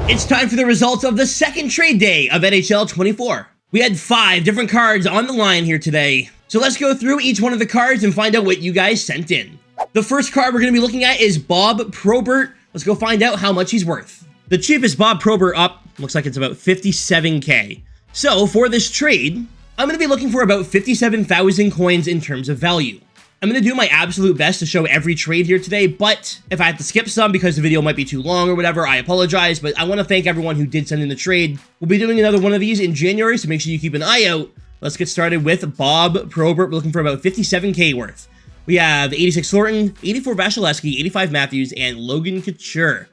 It's time for the results of the second trade day of NHL 24. We had 5 different cards on the line here today. So let's go through each one of the cards and find out what you guys sent in. The first card we're going to be looking at is Bob Probert. Let's go find out how much he's worth. The cheapest Bob Probert up looks like it's about 57k. So for this trade, I'm going to be looking for about 57,000 coins in terms of value. I'm going to do my absolute best to show every trade here today, but if I have to skip some because the video might be too long or whatever, I apologize, but I want to thank everyone who did send in the trade. We'll be doing another one of these in January, so make sure you keep an eye out. Let's get started with Bob Probert. We're looking for about 57k worth. We have 86 Thornton, 84 Vasilevsky, 85 Matthews, and Logan Couture.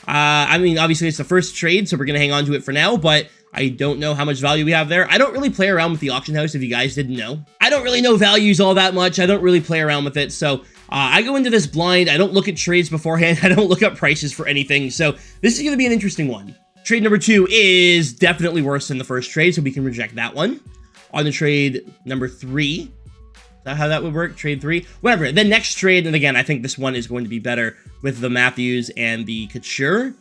I mean, obviously it's the first trade, so we're going to hang on to it for now, but I don't know how much value we have there. I don't really play around with the auction house, if you guys didn't know. I don't really know values all that much. I don't really play around with it, so I go into this blind. I don't look at trades beforehand. I don't look up prices for anything, so this is going to be an interesting one. Trade number 2 is definitely worse than the first trade, so we can reject that one. On the trade number 3, is that how that would work? Trade 3? Whatever. The next trade, and again, I think this one is going to be better with the Matthews and the Couture.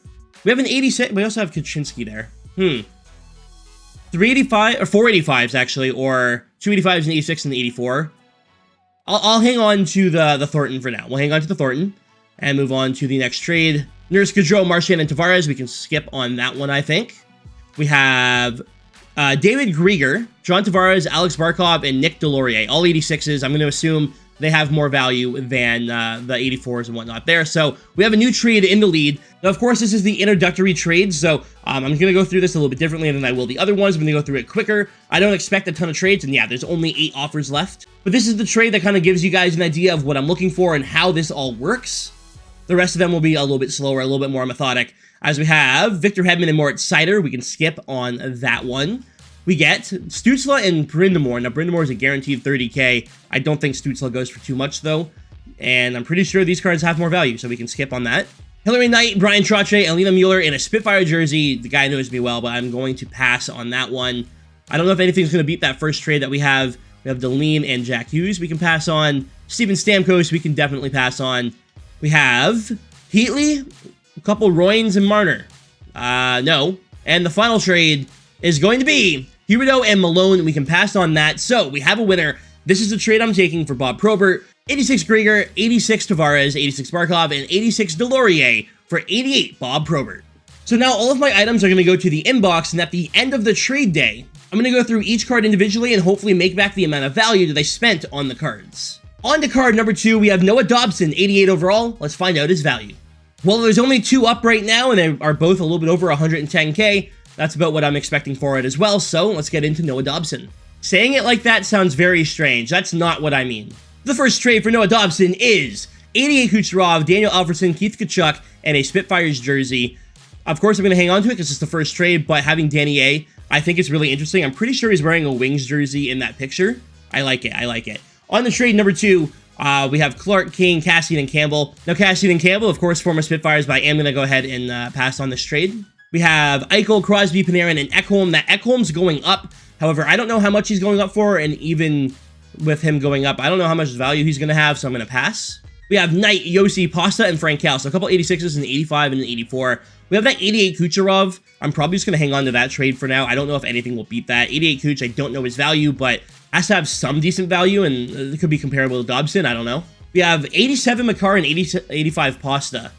We have an 86. We also have Kaczynski there. 385 or 485s actually, or 285s and 86 and 84. I'll hang on to the Thornton for now. We'll hang on to the Thornton and move on to the next trade. Nurse, Gaudreau, Marchand, and Tavares. We can skip on that one, I think. We have David Grieger, John Tavares, Alex Barkov, and Nick Delorier. All 86s. I'm going to assume they have more value than the 84s and whatnot there. So we have a new trade in the lead. Now, of course, this is the introductory trade, so I'm going to go through this a little bit differently than I will the other ones. I'm going to go through it quicker. I don't expect a ton of trades, and yeah, there's only 8 offers left. But this is the trade that kind of gives you guys an idea of what I'm looking for and how this all works. The rest of them will be a little bit slower, a little bit more methodic. As we have Victor Hedman and Moritz Seider, we can skip on that one. We get Stützle and Brind'Amour. Now, Brind'Amour is a guaranteed 30k. I don't think Stützle goes for too much, though. And I'm pretty sure these cards have more value, so we can skip on that. Hillary Knight, Brian Trottier, Alina Mueller in a Spitfire jersey. The guy knows me well, but I'm going to pass on that one. I don't know if anything's going to beat that first trade that we have. We have Deline and Jack Hughes we can pass on. Steven Stamkos we can definitely pass on. We have Heatley, a couple Royens and Marner. No. And the final trade is going to be Huberdeau and Malone. We can pass on that. So we have a winner. This is the trade I'm taking for Bob Probert. 86 Grieger, 86 Tavares, 86 Barkov, and 86 Delorier for 88 Bob Probert. So now all of my items are going to go to the inbox, and at the end of the trade day, I'm going to go through each card individually and hopefully make back the amount of value that I spent on the cards. On to card number 2, we have Noah Dobson, 88 overall. Let's find out his value. Well, there's only 2 up right now, and they are both a little bit over 110k. That's about what I'm expecting for it as well, so let's get into Noah Dobson. Saying it like that sounds very strange. That's not what I mean. The first trade for Noah Dobson is 88 Kucherov, Daniel Alfredsson, Keith Tkachuk, and a Spitfires jersey. Of course, I'm going to hang on to it because it's the first trade, but having Danny A, I think it's really interesting. I'm pretty sure he's wearing a Wings jersey in that picture. I like it. I like it. On the trade number 2, we have Clark, King, Cassian, and Campbell. Now, Cassian and Campbell, of course, former Spitfires, but I am going to go ahead and pass on this trade. We have Eichel, Crosby, Panarin, and Ekholm. That Ekholm's going up. However, I don't know how much he's going up for, and even with him going up, I don't know how much value he's going to have, so I'm going to pass. We have Knight, Yossi, Pasta, and Frankel. So a couple 86s, and 85, and an 84. We have that 88 Kucherov. I'm probably just going to hang on to that trade for now. I don't know if anything will beat that. 88 Kuch, I don't know his value, but has to have some decent value, and it could be comparable to Dobson. I don't know. We have 87 Makar and 85 Pasta.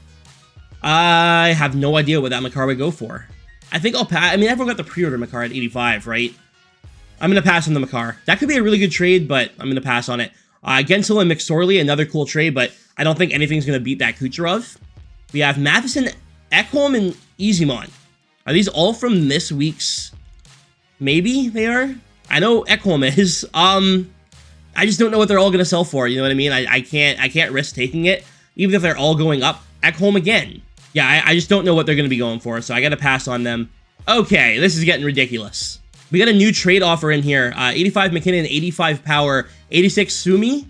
I have no idea what that Makar would go for. I think I'll pass. I mean, everyone got the pre-order Makar at 85, right? I'm going to pass on the Makar. That could be a really good trade, but I'm going to pass on it. Gensel and McSorley, another cool trade, but I don't think anything's going to beat that Kucherov. We have Matheson, Ekholm, and Easymon. Are these all from this week's? Maybe they are? I know Ekholm is. I just don't know what they're all going to sell for, you know what I mean? I can't risk taking it, even if they're all going up. Ekholm again. Yeah, I just don't know what they're going to be going for, so I got to pass on them. Okay, this is getting ridiculous. We got a new trade offer in here. 85 McKinnon, 85 Power, 86 Suomi,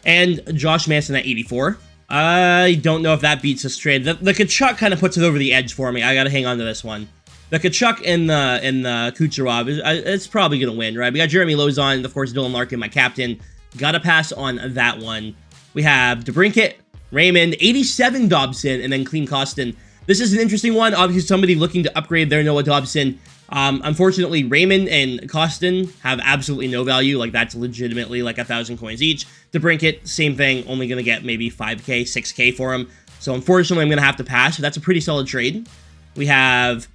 and Josh Manson at 84. I don't know if that beats this trade. The Tkachuk kind of puts it over the edge for me. I got to hang on to this one. The Tkachuk and the Kucherov, it's probably going to win, right? We got Jeremy Lauzon, of course, Dylan Larkin, my captain. Got to pass on that one. We have DeBrincat, Raymond, 87 Dobson, and then Clean Costin. This is an interesting one. Obviously, somebody looking to upgrade their Noah Dobson. Unfortunately, Raymond and Costin have absolutely no value. Like, that's legitimately like 1,000 coins each. DeBrincat, same thing, only going to get maybe 5k, 6k for him. So unfortunately, I'm going to have to pass, but that's a pretty solid trade. We have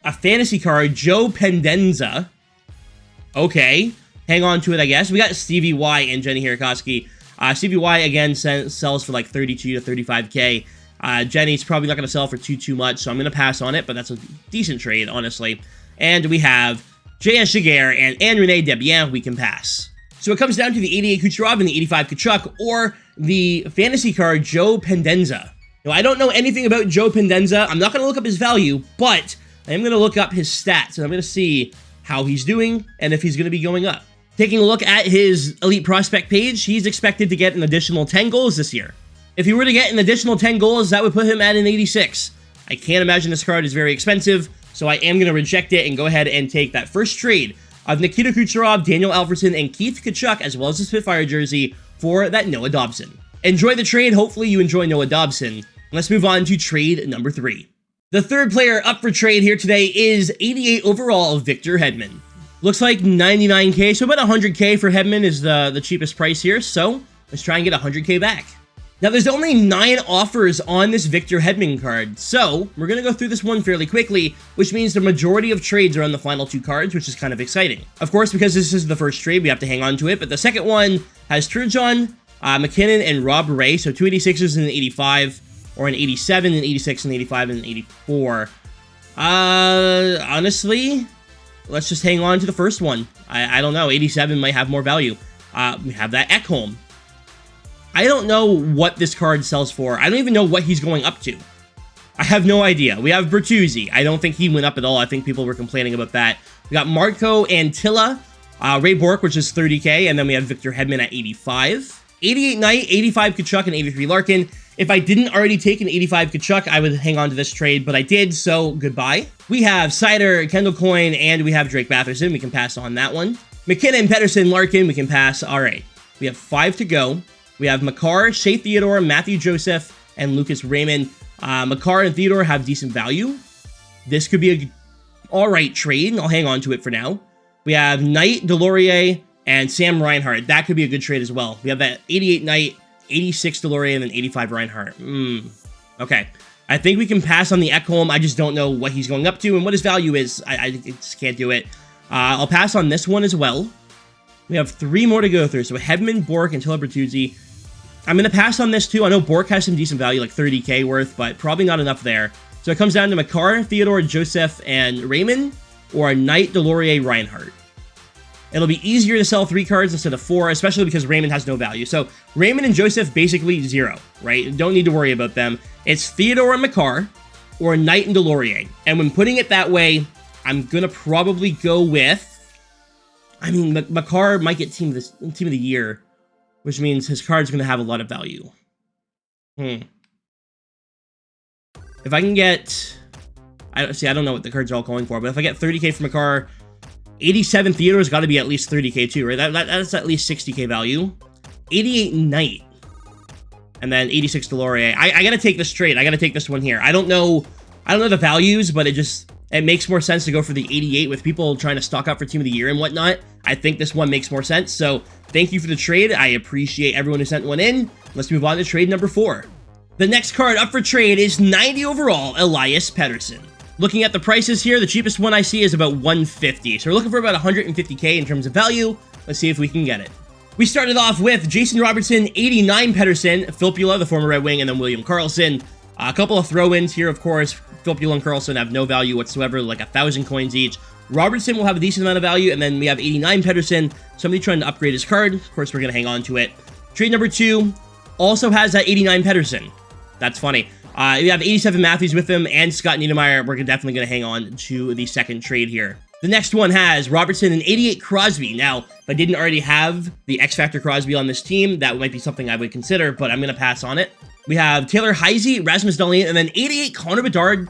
a fantasy card, Joe Pendenza. Okay, hang on to it, I guess. We got Stevie Y and Jenny Hirikoski. Stevie Y, again, sells for like 32 to 35k. Jenny's probably not going to sell for too much, so I'm going to pass on it, but that's a decent trade, honestly. And we have J.S. Jaguar and Rene Debian we can pass. So it comes down to the 88 Kucherov and the 85 Kachuk, or the fantasy card Joe Pendenza. Now, I don't know anything about Joe Pendenza. I'm not going to look up his value, but I am going to look up his stats, and I'm going to see how he's doing and if he's going to be going up. Taking a look at his Elite Prospect page, he's expected to get an additional 10 goals this year. If he were to get an additional 10 goals, that would put him at an 86. I can't imagine this card is very expensive, so I am going to reject it and go ahead and take that first trade of Nikita Kucherov, Daniel Alfredsson, and Keith Kachuk, as well as the Spitfire jersey for that Noah Dobson. Enjoy the trade. Hopefully you enjoy Noah Dobson. Let's move on to trade number 3. The third player up for trade here today is 88 overall Victor Hedman. Looks like 99k, so about 100k for Hedman is the cheapest price here, so let's try and get 100k back. Now, there's only 9 offers on this Victor Hedman card, so we're going to go through this one fairly quickly, which means the majority of trades are on the final 2 cards, which is kind of exciting. Of course, because this is the first trade, we have to hang on to it, but the second one has Turgeon, McKinnon, and Rob Ray, so 2 86s and an 85, or an 87, an 86, an 85, and an 84. Honestly, let's just hang on to the first one. I don't know, 87 might have more value. We have that Ekholm. I don't know what this card sells for. I don't even know what he's going up to. I have no idea. We have Bertuzzi. I don't think he went up at all. I think people were complaining about that. We got Marco Antilla, Ray Bork, which is 30k, and then we have Victor Hedman at 85. 88 Knight, 85 Kachuk, and 83 Larkin. If I didn't already take an 85 Kachuk, I would hang on to this trade, but I did, so goodbye. We have Sider, Kendall Coyne, and we have Drake Batherson. We can pass on that one. McKinnon, Pettersson, Larkin, we can pass. All right. We have 5 to go. We have Makar, Shea Theodore, Matthew Joseph, and Lucas Raymond. Makar and Theodore have decent value. This could be a alright trade, and I'll hang on to it for now. We have Knight, Delorier, and Sam Reinhart. That could be a good trade as well. We have that 88 Knight, 86 Delorier, and then 85 Reinhart. Okay. I think we can pass on the Ekholm. I just don't know what he's going up to and what his value is. I just can't do it. I'll pass on this one as well. We have 3 more to go through. So Hedman, Bork, and Tilla Bertuzzi. I'm going to pass on this too. I know Bork has some decent value, like 30k worth, but probably not enough there. So it comes down to Makar, Theodore, Joseph, and Raymond, or Knight, Delorier, Reinhardt. It'll be easier to sell 3 cards instead of 4, especially because Raymond has no value. So Raymond and Joseph, basically 0, right? Don't need to worry about them. It's Theodore and Makar, or Knight and Delorier. And when putting it that way, I'm going to probably go with... I mean, Makar might get Team of the Year, which means his card's going to have a lot of value. If I can get... I don't know what the cards are all going for, but if I get 30k from Makar, 87 Theodore's got to be at least 30k too, right? That's at least 60k value. 88 Knight. And then 86 Delorier. I got to take this trade. I got to take this one here. I don't know the values, but it makes more sense to go for the 88 with people trying to stock up for Team of the Year and whatnot. I think this one makes more sense. So thank you for the trade. I appreciate everyone who sent one in. Let's move on to trade number 4. The next card up for trade is 90 overall, Elias Pettersson. Looking at the prices here, the cheapest one I see is about 150. So we're looking for about 150k in terms of value. Let's see if we can get it. We started off with Jason Robertson, 89 Pettersson, Filppula, the former Red Wing, and then William Karlsson. A couple of throw-ins here, of course. Filppula and Karlsson have no value whatsoever, like 1,000 coins each. Robertson will have a decent amount of value, and then we have 89 Pettersson, somebody trying to upgrade his card. Of course, we're going to hang on to it. Trade number 2 also has that 89 Pettersson. That's funny. We have 87 Matthews with him, and Scott Niedermayer. We're definitely going to hang on to the second trade here. The next one has Robertson and 88 Crosby. Now, if I didn't already have the X-Factor Crosby on this team, that might be something I would consider, but I'm going to pass on it. We have Taylor Heisey, Rasmus Dahlin, and then 88 Connor Bedard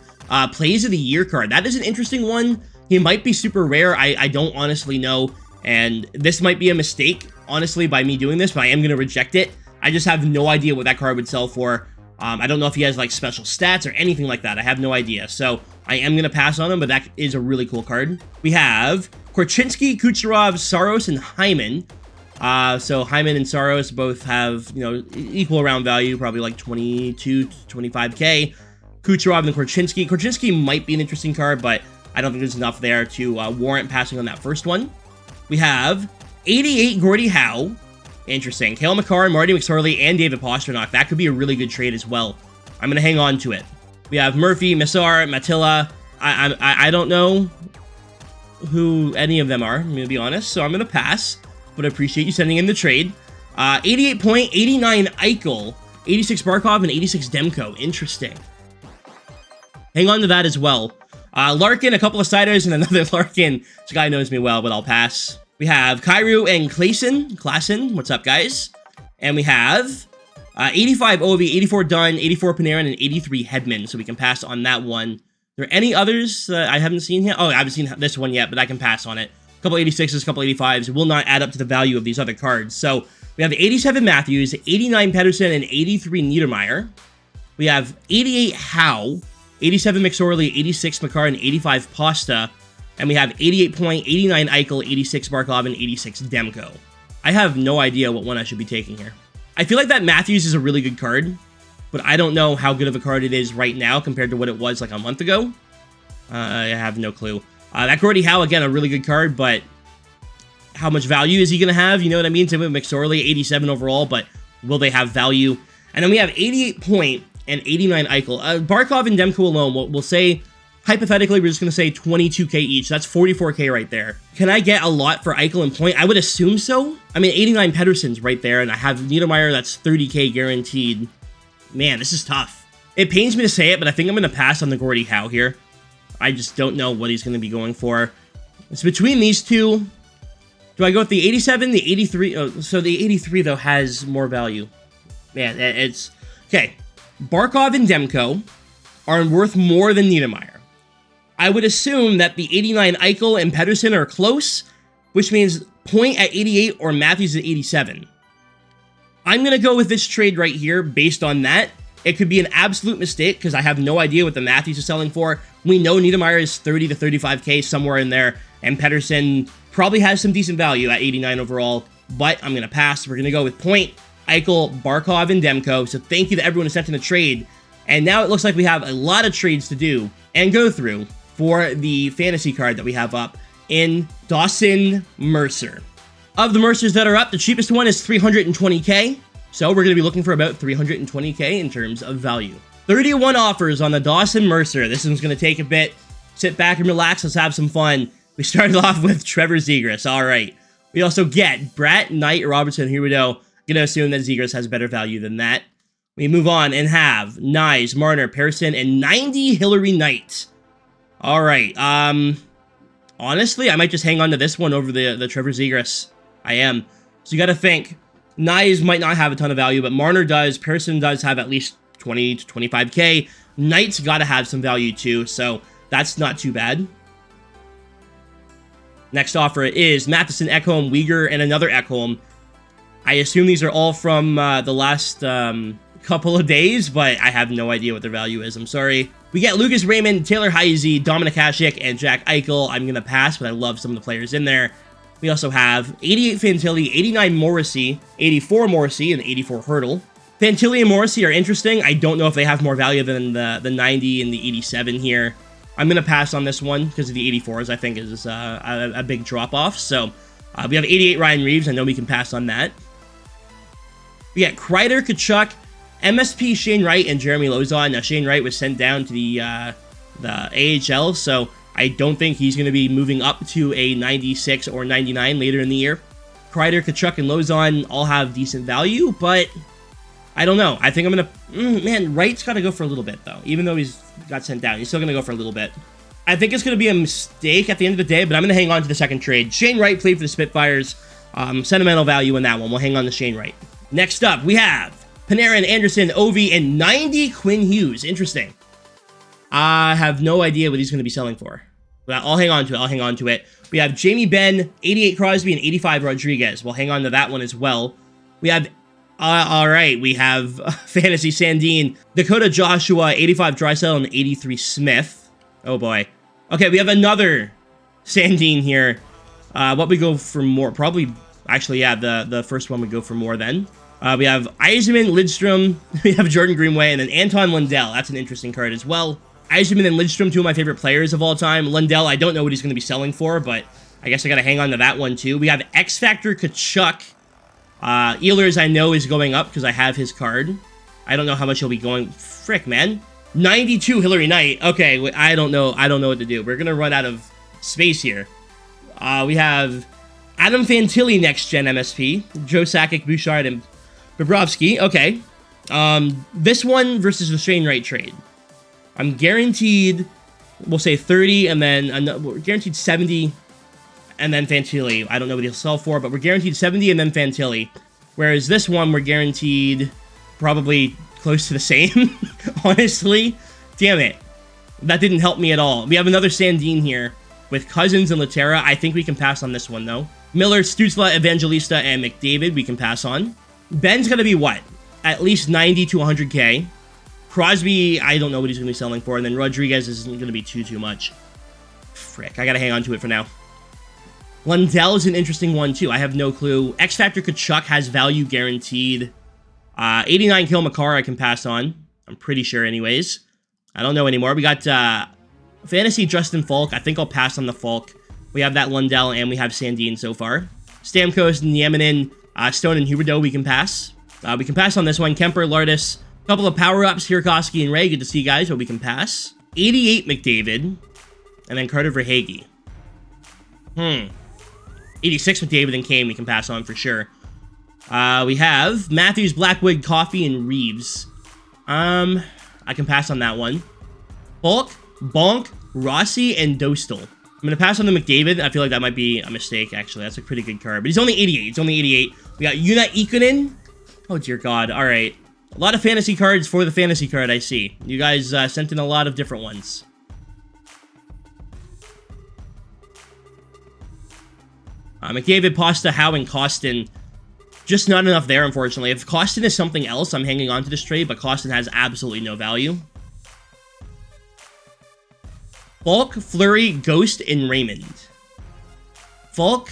Plays of the Year card. That is an interesting one. He might be super rare. I don't honestly know, and this might be a mistake, honestly, by me doing this, but I am going to reject it. I just have no idea what that card would sell for. I don't know if he has like special stats or anything like that. I have no idea. So I am going to pass on him, but that is a really cool card. We have Korchinski, Kucherov, Saros, and Hyman. So Hyman and Saros both have, you know, equal around value, probably like 22 to 25k. Kucherov and Korchinski. Korchinski might be an interesting card, but I don't think there's enough there to warrant passing on that first one. We have 88 Gordie Howe. Interesting. Cale Makar, Marty McSorley, and David Pastrnak. That could be a really good trade as well. I'm going to hang on to it. We have Murphy, Massar, Matilla. I don't know who any of them are, I'm going to be honest, so I'm going to pass, but I appreciate you sending in the trade. 88 point, 89 Eichel, 86 Barkov, and 86 Demko. Interesting. Hang on to that as well. Larkin, a couple of Siders, and another Larkin. This guy knows me well, but I'll pass. We have Kyrou and Klassen. What's up, guys? And we have 85 Ovi, 84 Dunn, 84 Panarin, and 83 Hedman. So we can pass on that one. Are there any others that I haven't seen here? Oh, I haven't seen this one yet, but I can pass on it. A couple 86s, a couple 85s. It will not add up to the value of these other cards. So we have 87 Matthews, 89 Pettersson, and 83 Niedermeyer. We have 88 Howe, 87 McSorley, 86 Makar, and 85 Pasta. And we have 88 point, 89 Eichel, 86 Barkov, and 86 Demko. I have no idea what one I should be taking here. I feel like that Matthews is a really good card, but I don't know how good of a card it is right now compared to what it was like a month ago. I have no clue. That Gordie Howe, again, a really good card, but how much value is he going to have? You know what I mean? Same with McSorley, 87 overall, but will they have value? And then we have 88 point and 89 Eichel. Barkov and Demko alone, we'll say, hypothetically, we're just going to say 22k each. That's 44k right there. Can I get a lot for Eichel and point? I would assume so. I mean, 89 Pettersson's right there, and I have Niedermeyer, that's 30k guaranteed. Man, this is tough. It pains me to say it, but I think I'm going to pass on the Gordie Howe here. I just don't know what he's going to be going for. It's between these two. Do I go with the 87, the 83? Oh, so the 83, though, has more value. Man, it's... Okay, Barkov and Demko are worth more than Niedermeyer. I would assume that the 89 Eichel and Pettersson are close, which means point at 88 or Matthews at 87. I'm going to go with this trade right here based on that. It could be an absolute mistake because I have no idea what the Matthews is selling for. We know Niedermeyer is 30 to 35k, somewhere in there, and Pettersson probably has some decent value at 89 overall, but I'm going to pass. We're going to go with point, Eichel, Barkov, and Demko. So thank you to everyone who sent in the trade. And now it looks like we have a lot of trades to do and go through for the fantasy card that we have up in Dawson Mercer. Of the Mercers that are up, the cheapest one is 320k, so we're going to be looking for about 320k in terms of value. 31 offers on the Dawson Mercer. This one's going to take a bit. Sit back and relax. Let's have some fun. We started off with Trevor Zegras. All right. We also get Bratt, Knight, Robertson, Huberdeau. Going to assume that Zegras has better value than that. We move on and have Nyes, Marner, Pearson, and 90 Hillary Knight. All right. Honestly, I might just hang on to this one over the Trevor Zegras. I am. So you got to think. Nyes might not have a ton of value, but Marner does. Pearson does have at least 20 to 25k. Knight's got to have some value too, so that's not too bad. Next offer is Matheson, Ekholm, Uyghur, and another Ekholm. I assume these are all from the last couple of days, but I have no idea what their value is. I'm sorry. We get Lucas Raymond, Taylor Heise, Dominik Hasek, and Jack Eichel. I'm going to pass, but I love some of the players in there. We also have 88 Fantilli, 89 Morrissey, 84 Morrissey, and 84 Hurdle. Fantilli and Morrissey are interesting. I don't know if they have more value than the 90 and the 87 here. I'm going to pass on this one because of the 84s, I think, is a big drop-off. So we have 88 Ryan Reeves. I know we can pass on that. We got Kreider, Kachuk, MSP Shane Wright, and Jeremy Lauzon. Now, Shane Wright was sent down to the AHL, so I don't think he's going to be moving up to a 96 or 99 later in the year. Kreider, Kachuk, and Lauzon all have decent value, but I don't know. I think I'm going to... man, Wright's got to go for a little bit, though. Even though he's got sent down, he's still going to go for a little bit. I think it's going to be a mistake at the end of the day, but I'm going to hang on to the second trade. Shane Wright played for the Spitfires. Sentimental value in that one. We'll hang on to Shane Wright. Next up, we have Panarin, Anderson, Ovi, and 90 Quinn Hughes. Interesting. I have no idea what he's going to be selling for. But I'll hang on to it. We have Jamie Benn, 88 Crosby, and 85 Rodriguez. We'll hang on to that one as well. We have All right, we have Fantasy Sandine, Dakota Joshua, 85 Drysdale, and 83 Smith. Oh boy. Okay, we have another Sandine here. What we go for more? Probably, actually, yeah, the first one we go for more then. We have Yzerman, Lidstrom, we have Jordan Greenway, and then Anton Lundell. That's an interesting card as well. Yzerman and Lidstrom, two of my favorite players of all time. Lundell, I don't know what he's going to be selling for, but I guess I got to hang on to that one too. We have X Factor Kachuk. Ehlers I know is going up because I have his card. I don't know how much he'll be going. Frick, man. 92 Hillary Knight. Okay, I don't know what to do. We're going to run out of space here. We have Adam Fantilli next gen MSP. Joe Sakic, Bouchard, and Bobrovsky. Okay. This one versus the Strainwright trade. I'm guaranteed, we'll say 30, and then we're guaranteed 70, and then Fantilli. I don't know what he'll sell for, but we're guaranteed 70 and then Fantilli. Whereas this one, we're guaranteed probably close to the same, honestly. Damn it. That didn't help me at all. We have another Sandine here with Cousins and Laterra. I think we can pass on this one, though. Miller, Stützle, Evangelista, and McDavid, we can pass on. Ben's going to be what? At least 90 to 100K. Crosby, I don't know what he's going to be selling for. And then Rodriguez isn't going to be too much. Frick, I got to hang on to it for now. Lundell is an interesting one, too. I have no clue. X Factor Kachuk has value guaranteed. 89 Kill Makar I can pass on. I'm pretty sure anyways. I don't know anymore. We got Fantasy Justin Falk. I think I'll pass on the Falk. We have that Lundell, and we have Sandine so far. Stamkos, Nieminen, Stone, and Huberdeau we can pass. We can pass on this one. Kemper, Lardis. A couple of power-ups, Hirkoski and Ray. Good to see you guys, but we can pass. 88 McDavid. And then Carter Verhaeghe. 86 McDavid and Kane we can pass on for sure. We have Matthews, Blackwood, Coffey, and Reeves. I can pass on that one. Falk, Bonk, Rossi, and Dostal. I'm going to pass on the McDavid. I feel like that might be a mistake, actually. That's a pretty good card. But he's only 88. It's only 88. We got Una Ikonen. Oh, dear God. All right. A lot of fantasy cards for the fantasy card, I see. You guys sent in a lot of different ones. McDavid, Pasta, Howe, and Costin. Just not enough there, unfortunately. If Costin is something else, I'm hanging on to this trade, but Costin has absolutely no value. Falk, Fleury, Ghost, and Raymond. Falk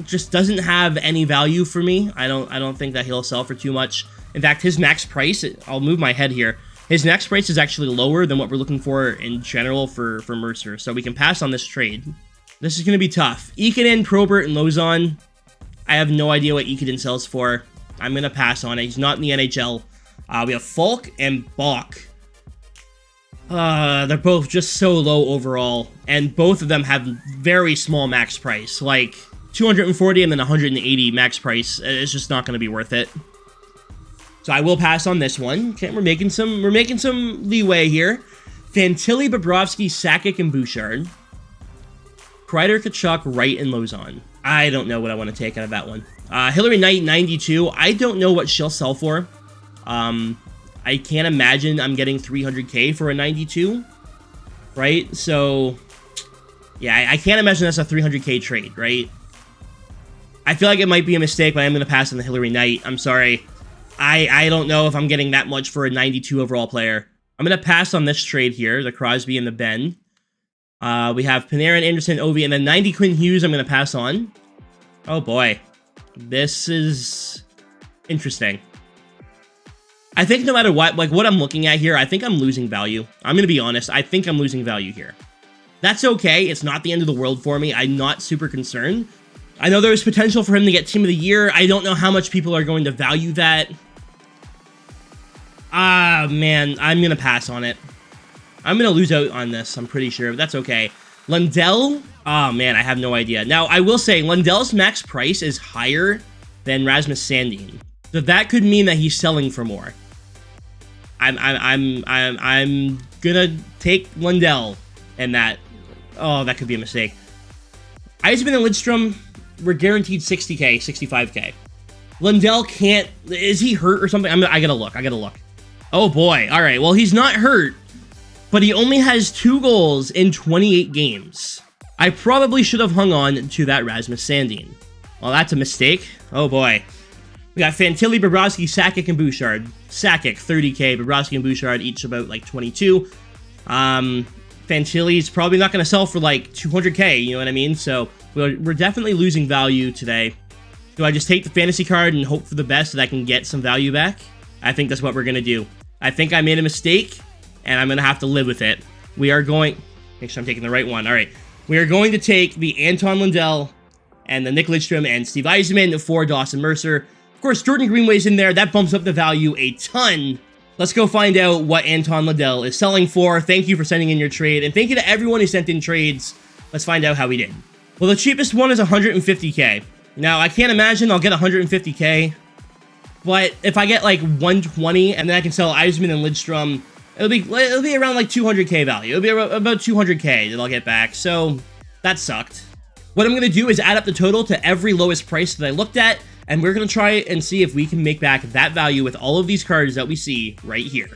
just doesn't have any value for me. I don't think that he'll sell for too much. In fact, his max price, I'll move my head here. His max price is actually lower than what we're looking for in general for Mercer, so we can pass on this trade. This is going to be tough. Ikonen, Probert, and Lozon. I have no idea what Ikonen sells for. I'm going to pass on it. He's not in the NHL. We have Falk and Bach. They're both just so low overall, and both of them have very small max price, like 240 and then 180 max price. It's just not going to be worth it. So I will pass on this one. Okay, we're making some leeway here. Fantilli, Bobrovsky, Sakic, and Bouchard. Kreider, Kachuk, Wright, and Lozon. I don't know what I want to take out of that one. Hillary Knight, 92. I don't know what she'll sell for. I can't imagine I'm getting 300K for a 92, right? So, yeah, I can't imagine that's a 300K trade, right? I feel like it might be a mistake, but I'm going to pass on the Hillary Knight. I'm sorry. I don't know if I'm getting that much for a 92 overall player. I'm going to pass on this trade here, the Crosby and the Ben. We have Panarin, Anderson, Ovi, and then 90 Quinn Hughes I'm going to pass on. Oh, boy. This is interesting. I think no matter what, like what I'm looking at here, I think I'm losing value. I'm going to be honest. I think I'm losing value here. That's okay. It's not the end of the world for me. I'm not super concerned. I know there's potential for him to get Team of the Year. I don't know how much people are going to value that. Man, I'm going to pass on it. I'm going to lose out on this, I'm pretty sure, but that's okay. Lundell? Oh, man, I have no idea. Now, I will say, Lundell's max price is higher than Rasmus Sandin. So that could mean that he's selling for more. I'm gonna take Lundell and that. Oh, that could be a mistake. Yzerman and Lidstrom, we're guaranteed 60K, 65K. Lundell can't. Is he hurt or something? I gotta look. Oh boy. All right. Well, he's not hurt, but he only has 2 goals in 28 games. I probably should have hung on to that Rasmus Sandin. Well, that's a mistake. Oh boy. We got Fantilli, Bobrovsky, Sakic, and Bouchard. Sakic, 30k. Bobrovsky and Bouchard each about like 22. Fantilli's probably not going to sell for like 200k, you know what I mean? So we're definitely losing value today. Do I just take the fantasy card and hope for the best that I can get some value back? I think that's what we're going to do. I think I made a mistake, and I'm going to have to live with it. We are going... Make sure I'm taking the right one. All right. We are going to take the Anton Lundell and the Nick Lidstrom and Steve Yzerman for Dawson Mercer. Of course, Jordan Greenway's in there. That bumps up the value a ton. Let's go find out what Anton Lundell is selling for. Thank you for sending in your trade, and thank you to everyone who sent in trades. Let's find out how we did. Well, the cheapest one is 150k. Now, I can't imagine I'll get 150k, but if I get like 120 and then I can sell Yzerman and Lidstrom, it'll be around like 200k value. It'll be about 200k that I'll get back, so that sucked. What I'm going to do is add up the total to every lowest price that I looked at, and we're going to try and see if we can make back that value with all of these cards that we see right here.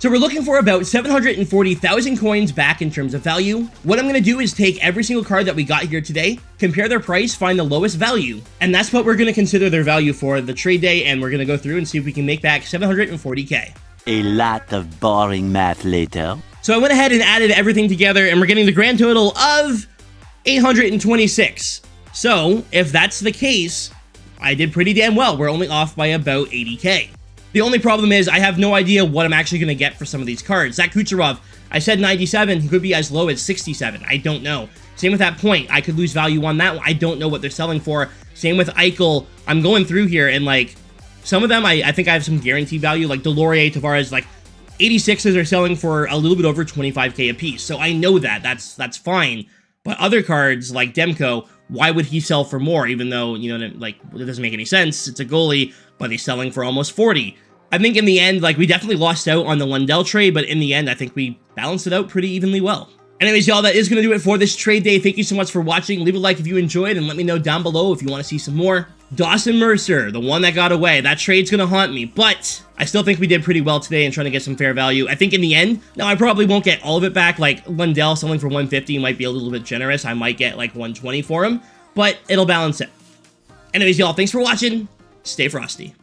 So we're looking for about 740,000 coins back in terms of value. What I'm going to do is take every single card that we got here today, compare their price, find the lowest value, and that's what we're going to consider their value for the trade day, and we're going to go through and see if we can make back 740k. A lot of boring math later. So I went ahead and added everything together, and we're getting the grand total of 826. So if that's the case, I did pretty damn well. We're only off by about 80k. The only problem is I have no idea what I'm actually going to get for some of these cards. Zach Kucherov, I said 97. He could be as low as 67. I don't know. Same with that point. I could lose value on that one. I don't know what they're selling for. Same with Eichel. I'm going through here, and like some of them, I think I have some guaranteed value. Like Delorier, Tavares, like 86s are selling for a little bit over 25k a piece. So I know that. That's fine. But other cards like Demko, why would he sell for more? Even though, you know, like, it doesn't make any sense. It's a goalie, but he's selling for almost 40. I think in the end, like, we definitely lost out on the Lundell trade, but in the end, I think we balanced it out pretty evenly well. Anyways, y'all, that is going to do it for this trade day. Thank you so much for watching. Leave a like if you enjoyed, and let me know down below if you want to see some more. Dawson Mercer, the one that got away. That trade's going to haunt me, but I still think we did pretty well today in trying to get some fair value. I think in the end, now I probably won't get all of it back. Like, Lundell selling for 150 might be a little bit generous. I might get like 120 for him, but it'll balance it. Anyways, y'all, thanks for watching. Stay frosty.